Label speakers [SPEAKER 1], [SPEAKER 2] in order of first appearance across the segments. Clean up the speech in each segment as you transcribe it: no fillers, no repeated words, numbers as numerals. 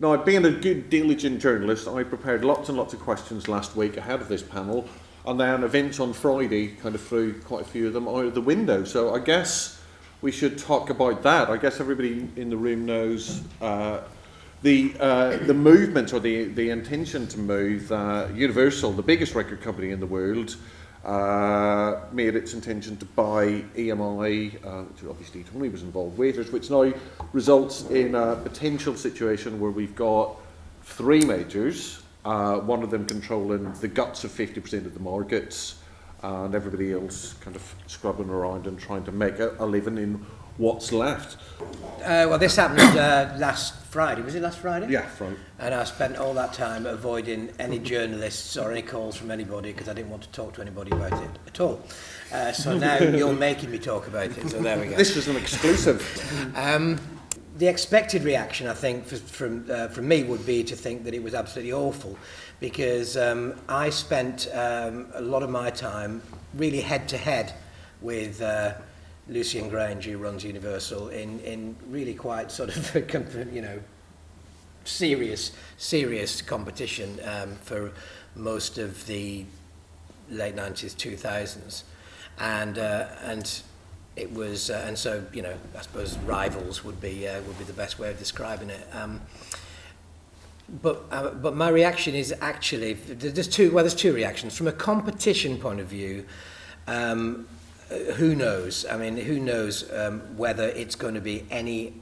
[SPEAKER 1] Now, being a good, diligent journalist, I prepared lots and lots of questions last week ahead of this panel, and then events on Friday kind of threw quite a few of them out of the window. So I guess we should talk about that. I guess everybody in the room knows the movement or the intention to move. Universal, the biggest record company in the world, made its intention to buy EMI, which obviously Tony was involved with, which now results in a potential situation where we've got three majors, one of them controlling the guts of 50% of the markets, and everybody else kind of scrubbing around and trying to make a living in what's left.
[SPEAKER 2] Well, this happened last Friday. Was it last Friday?
[SPEAKER 1] Yeah, Friday.
[SPEAKER 2] And I spent all that time avoiding any journalists or any calls from anybody because I didn't want to talk to anybody about it at all. So now you're making me talk about it, so there we go.
[SPEAKER 1] This was an exclusive.
[SPEAKER 2] The expected reaction, I think, from me would be to think that it was absolutely awful because I spent a lot of my time really head-to-head with Lucien Grange, who runs Universal, in really quite sort of, serious competition for most of the late 90s, 2000s. And it was, and so, I suppose rivals would be the best way of describing it. But my reaction is actually, there's two reactions. From a competition point of view, who knows? I mean, who knows whether it's going to be any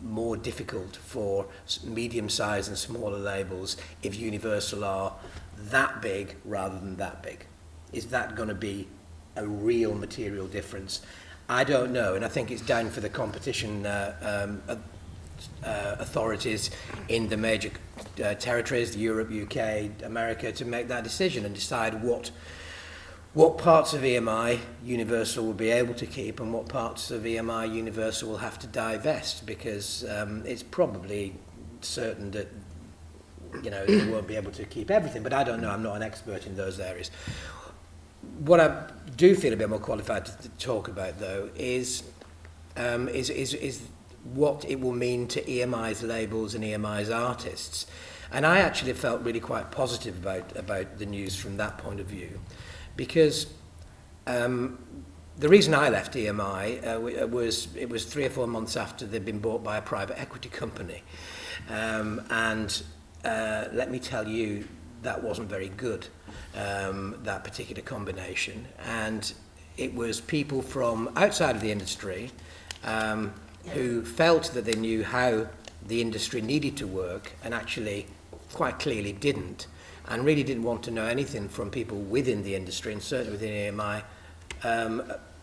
[SPEAKER 2] more difficult for medium-sized and smaller labels if Universal are that big rather than that big? Is that going to be a real material difference? I don't know, and I think it's down for the competition authorities in the major territories, Europe, UK, America, to make that decision and decide what parts of EMI Universal will be able to keep and what parts of EMI Universal will have to divest, because it's probably certain that they won't be able to keep everything, but I don't know, I'm not an expert in those areas. What I do feel a bit more qualified to talk about, though, is what it will mean to EMI's labels and EMI's artists. And I actually felt really quite positive about the news from that point of view, because the reason I left EMI was 3 or 4 months after they'd been bought by a private equity company. And let me tell you, that wasn't very good, that particular combination. And it was people from outside of the industry who felt that they knew how the industry needed to work and actually quite clearly didn't, and really didn't want to know anything from people within the industry, and certainly within EMI,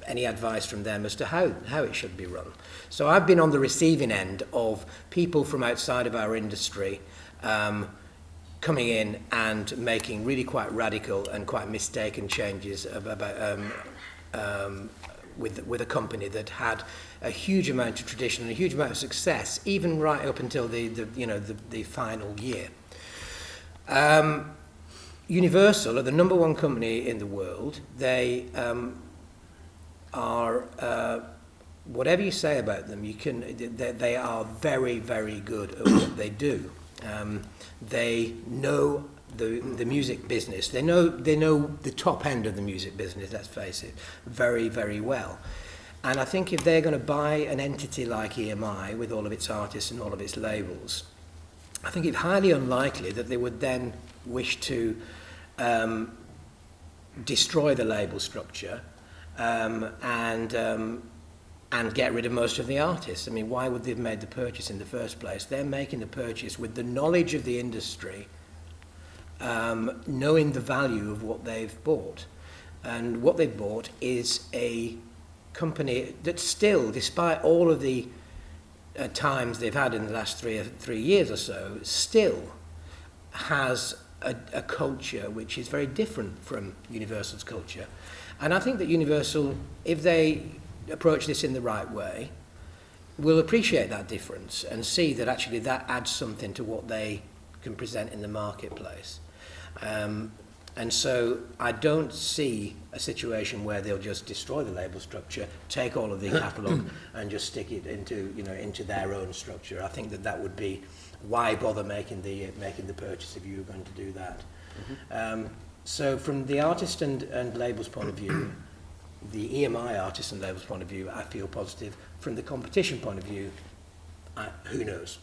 [SPEAKER 2] any advice from them as to how it should be run. So I've been on the receiving end of people from outside of our industry coming in and making really quite radical and quite mistaken changes about with a company that had a huge amount of tradition and a huge amount of success, even right up until the final year. Universal are the number one company in the world. They are, whatever you say about them, they are very, very good at what they do. They know the music business. They know the top end of the music business, let's face it, very, very well. And I think if they're going to buy an entity like EMI with all of its artists and all of its labels, I think it's highly unlikely that they would then wish to destroy the label structure and get rid of most of the artists. I mean, why would they have made the purchase in the first place? They're making the purchase with the knowledge of the industry, knowing the value of what they've bought. And what they've bought is a company that still, despite all of the times they've had in the last three years or so, still has a culture which is very different from Universal's culture. And I think that Universal, if they approach this in the right way, will appreciate that difference and see that actually that adds something to what they can present in the marketplace. And so I don't see a situation where they'll just destroy the label structure, take all of the catalogue and just stick it into, you know, into their own structure. I think that that would be, why bother making the purchase if you were going to do that? So from the artist and labels point of view, the EMI artist and labels point of view, I feel positive. From the competition point of view, who knows?